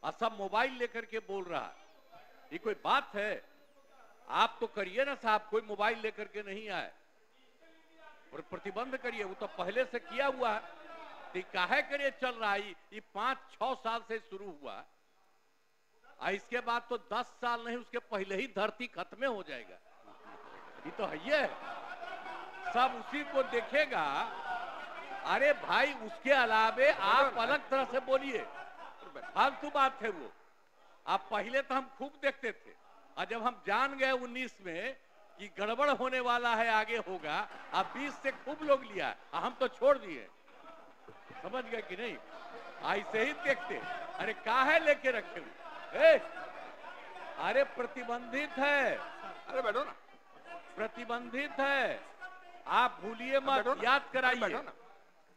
और सब मोबाइल लेकर के बोल रहा है। ये कोई बात है? आप तो करिए ना साहब, कोई मोबाइल लेकर के नहीं आए और प्रतिबंध करिए, वो तो पहले से किया हुआ है। तो काहे करिए चल रहा है, ये 5-6 साल से शुरू हुआ है, इसके बाद तो 10 साल नहीं, उसके पहले ही धरती खत्म हो जाएगा। ये तो है, ये सब उसी को देखेगा। अरे भाई, उसके अलावे आप अलग तरह से बोलिए, फालतू बात है वो। आप पहले तो हम खूब देखते थे, और जब हम जान गए 19 में कि गड़बड़ होने वाला है, आगे होगा, अब 20 से खूब लोग लिया, हम तो छोड़ दिए। समझ गए कि नहीं? ऐसे ही देखते। अरे काहे लेके रखे हुए? अरे प्रतिबंधित है। अरे बैठो ना, प्रतिबंधित है, आप भूलिए मत, याद कराइए।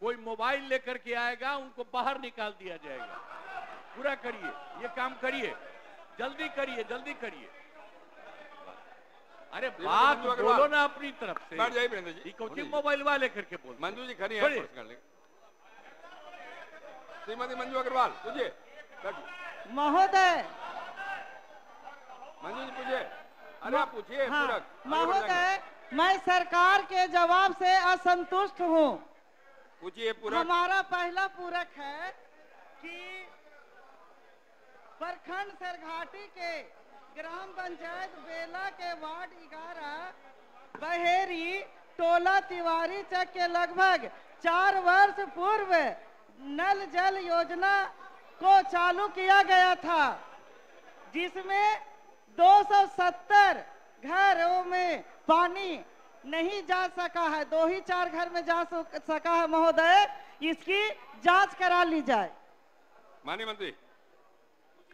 कोई मोबाइल लेकर के आएगा, उनको बाहर निकाल दिया जाएगा। पूरा करिए, ये काम करिए, जल्दी करिए, जल्दी करिए। अरे बात बोलो ना अपनी तरफ से। बैठ जाइए वीरेंद्र जी, कौन सी मोबाइल वाले करके बोल। मंजू जी खड़ी है, श्रीमती मंजू अग्रवाल, पूछिए। महोदय, मंजू जी पूछिए। अरे आप पूछिए। हाँ, महोदय, मैं सरकार के जवाब से असंतुष्ट हूँ। पूछिए पूरक। हमारा पहला पूरक है कि प्रखंड सरघाटी के ग्राम पंचायत बेला के वार्ड 11 बहेरी टोला तिवारी चक के लगभग 4 वर्ष पूर्व नल जल योजना को चालू किया गया था, जिसमें 270 घरों में पानी नहीं जा सका है। 2 ही 4 घर में जा सका है। महोदय, इसकी जांच करा ली जाए। माननीय मंत्री,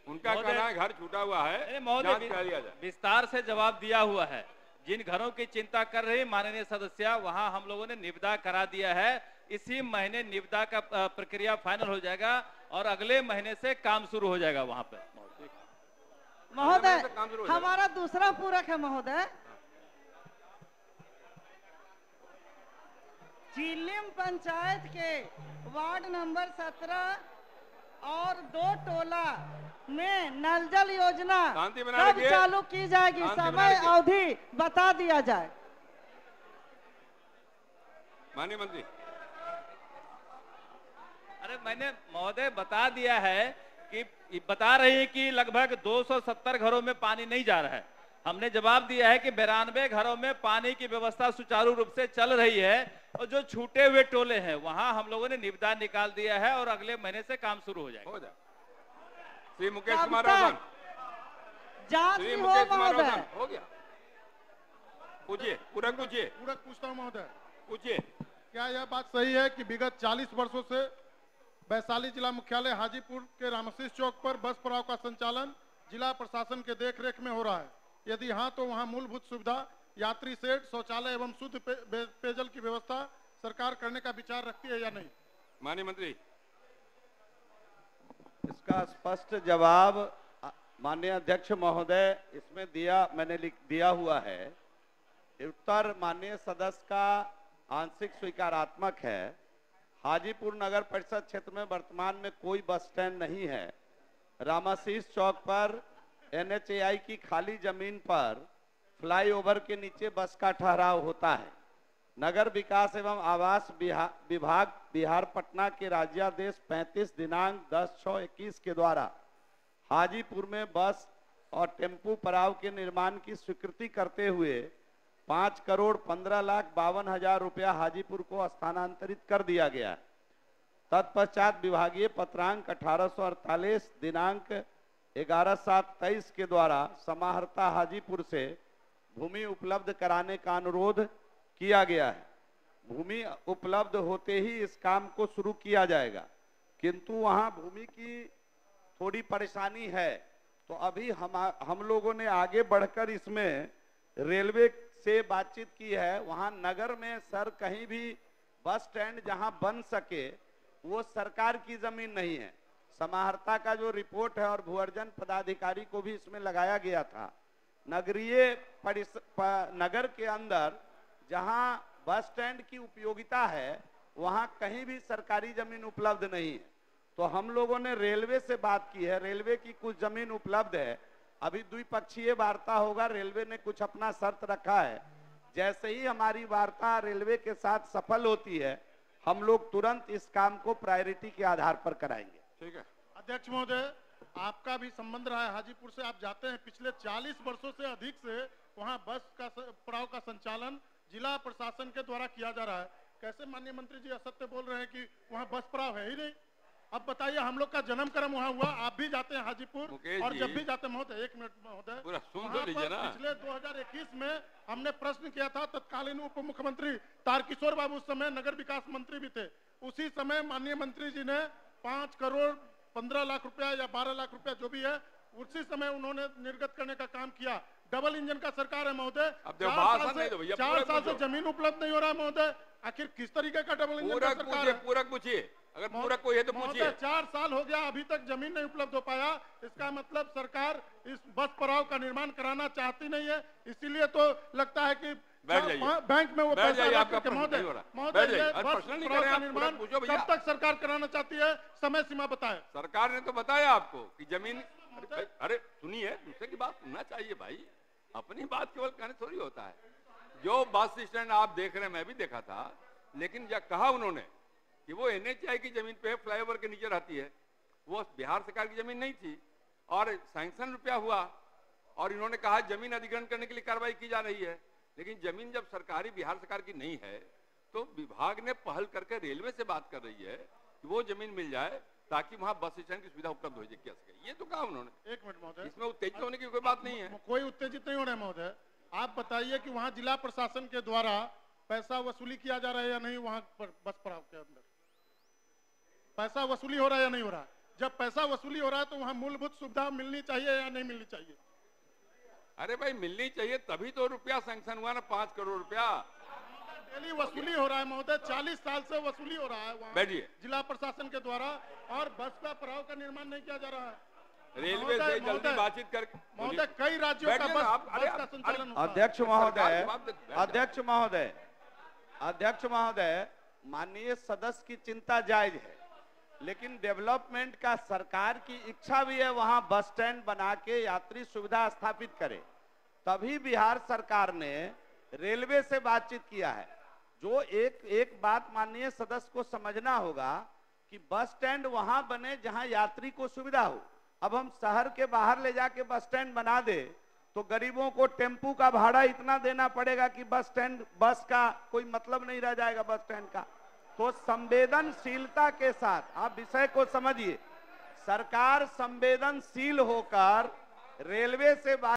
उनका कहना है घर छूटा हुआ है, जांच करा लिया जाए। विस्तार से जवाब दिया हुआ है। जिन घरों की चिंता कर रही माननीय सदस्य, वहां हम लोगों ने निविदा करा दिया है। इसी महीने निविदा का प्रक्रिया फाइनल हो जाएगा और अगले महीने से काम शुरू हो जाएगा वहां पर। महोदय, हमारा दूसरा पूरक है महोदय। चिलिम पंचायत के वार्ड नंबर 17 और 2 टोला में नल जल योजना कब चालू की जाएगी, समय अवधि बता दिया जाए। माननीय मंत्री, अरे मैंने महोदय बता दिया है कि बता रही है कि लगभग 270 घरों में पानी नहीं जा रहा है। हमने जवाब दिया है कि 92 घरों में पानी की व्यवस्था सुचारू रूप से चल रही है, और जो छूटे हुए टोले हैं वहां हम लोगों ने निविदा निकाल दिया है और अगले महीने से काम शुरू हो जाएगा। श्री मुकेश कुमार रोशन, श्री मुकेश कुमार रोशन, हो गया। पूछिए, पूरक पूछिए। पूरक पूछता हूँ महोदय, पूछिए। क्या यह बात सही है कि विगत 40 वर्षों से वैशाली जिला मुख्यालय हाजीपुर के रामशीष चौक पर बस पड़ाव का संचालन जिला प्रशासन के देखरेख में हो रहा है? यदि हाँ, तो वहां मूलभूत सुविधा, यात्री शेड, शौचालय एवं शुद्ध पेयजल की व्यवस्था सरकार करने का विचार रखती है या नहीं? माननीय मंत्री, इसका स्पष्ट जवाब माननीय अध्यक्ष महोदय इसमें मैंने दिया हुआ है। उत्तर माननीय सदस्य का आंशिक स्वीकारात्मक है। हाजीपुर नगर परिषद क्षेत्र में वर्तमान में कोई बस स्टैंड नहीं है। रामाशीष चौक पर NHAI की खाली जमीन पर फ्लाईओवर के नीचे बस का ठहराव होता है। नगर विकास एवं आवास विभाग बिहार पटना के राज्यादेश 35 दिनांक 10/6/21 के द्वारा हाजीपुर में बस और टेम्पू पड़ाव के निर्माण की स्वीकृति करते हुए 5,15,52,000 रुपया हाजीपुर को स्थानांतरित कर दिया गया। तत्पश्चात विभागीय पत्रांक 1848 दिनांक 11/7/23 के द्वारा समाहर्ता हाजीपुर से भूमि उपलब्ध कराने का अनुरोध किया गया है। भूमि उपलब्ध होते ही इस काम को शुरू किया जाएगा, किंतु वहां भूमि की थोड़ी परेशानी है। तो अभी हम लोगों ने आगे बढ़कर इसमें रेलवे से बातचीत की है। वहां नगर में सर कहीं भी बस स्टैंड जहां बन सके वो सरकार की जमीन नहीं है। समाहर्ता का जो रिपोर्ट है और भूअर्जन पदाधिकारी को भी इसमें लगाया गया था। नगर के अंदर जहां बस स्टैंड की उपयोगिता है वहां कहीं भी सरकारी जमीन उपलब्ध नहीं है। तो हम लोगों ने रेलवे से बात की है, रेलवे की कुछ जमीन उपलब्ध है, अभी द्विपक्षीय वार्ता होगा, रेलवे ने कुछ अपना शर्त रखा है। जैसे ही हमारी वार्ता रेलवे के साथ सफल होती है, हम लोग तुरंत इस काम को प्रायोरिटी के आधार पर कराएंगे। ठीक है अध्यक्ष महोदय, आपका भी संबंध रहा है हाजीपुर से, आप जाते हैं, पिछले 40 वर्षों से अधिक से वहां बस का पड़ाव का संचालन जिला प्रशासन के द्वारा किया जा रहा है। कैसे माननीय मंत्री जी असत्य बोल रहे हैं कि वहां बस पड़ाव है ही नहीं? अब बताइए, हम लोग का जन्म कर्म वहां हुआ, आप भी जाते हैं हाजीपुर, और जब भी जाते हैं महोदय, 1 मिनट महोदय, पिछले 2021 में हमने प्रश्न किया था, तत्कालीन उप मुख्यमंत्री तारकिशोर बाबू उस समय नगर विकास मंत्री भी थे, उसी समय माननीय मंत्री जी ने 5 करोड़ 15 लाख रुपया या 12 लाख रुपया जो भी है, उसी समय उन्होंने निर्गत करने का काम किया। डबल इंजन का सरकार है महोदय, 4 साल से जमीन उपलब्ध नहीं हो रहा है महोदय, आखिर किस तरीके का डबल इंजन का सरकार है? पूरक पूछिए, अगर पूरक कोई है तो पूछिए। 4 साल हो गया, अभी तक जमीन नहीं उपलब्ध हो पाया, इसका मतलब सरकार इस बस पड़ाव का निर्माण कराना चाहती नहीं है, इसीलिए तो लगता है कि बैंक में वो पैसा आपका महोदय बस पड़ाव का निर्माण कब तक सरकार कराना चाहती है, समय सीमा बताए। सरकार ने तो बताया आपको कि जमीन, अरे सुनिए, दूसरे की बात सुनना चाहिए भाई, अपनी बात केवल कहने थोड़ी होता है। जो बस स्टैंड आप देख रहे हैं, मैं भी देखा था, लेकिन क्या कहा उन्होंने कि वो NHAI की जमीन पे फ्लाईओवर के नीचे रहती है, वो बिहार सरकार की जमीन नहीं थी, और सैंक्शन रुपया हुआ, और इन्होंने कहा जमीन अधिग्रहण करने के लिए कार्रवाई की जा रही है। लेकिन जमीन जब सरकारी बिहार सरकार की नहीं है, तो विभाग ने पहल करके रेलवे से बात कर रही है कि वो जमीन मिल जाए ताकि वहां बस स्टैंड की सुविधा उपलब्ध हो सके। ये तो कहा उन्होंने। 1 मिनट महोदय, इसमें उत्तेजित होने की कोई बात नहीं है। कोई उत्तेजित नहीं हो रहा है महोदय। आप बताइए कि वहां जिला प्रशासन के द्वारा पैसा वसूली किया जा रहा है या नहीं? वहां पर बस पड़ाव के अंदर पैसा वसूली हो रहा है या नहीं हो रहा है? जब पैसा वसूली हो रहा है तो वहां मूलभूत सुविधा मिलनी चाहिए या नहीं मिलनी चाहिए? अरे भाई मिलनी चाहिए, तभी तो रुपया सैंक्शन हुआ ना, 5 करोड़ रुपया डेली वसूली हो रहा है महोदय, 40 साल से वसूली हो रहा है वहाँ जिला प्रशासन के द्वारा, और बस का पड़ाव का निर्माण नहीं किया जा रहा है। रेलवे से जल्दी बातचीत करके महोदय, कई राज्यों का बस का संचालन होता है। अध्यक्ष महोदय, माननीय सदस्य की चिंता जायज है, लेकिन डेवलपमेंट का सरकार की इच्छा भी है वहां बस स्टैंड बना के यात्री सुविधा स्थापित करे। तभी बिहार सरकार ने रेलवे से बातचीत किया है। जो एक बात माननीय सदस्य को समझना होगा कि बस स्टैंड वहां बने जहां यात्री को सुविधा हो। अब हम शहर के बाहर ले जाके बस स्टैंड बना दे तो गरीबों को टेम्पू का भाड़ा इतना देना पड़ेगा कि बस का कोई मतलब नहीं रह जाएगा बस स्टैंड का। तो संवेदनशीलता के साथ आप विषय को समझिए, सरकार संवेदनशील होकर रेलवे से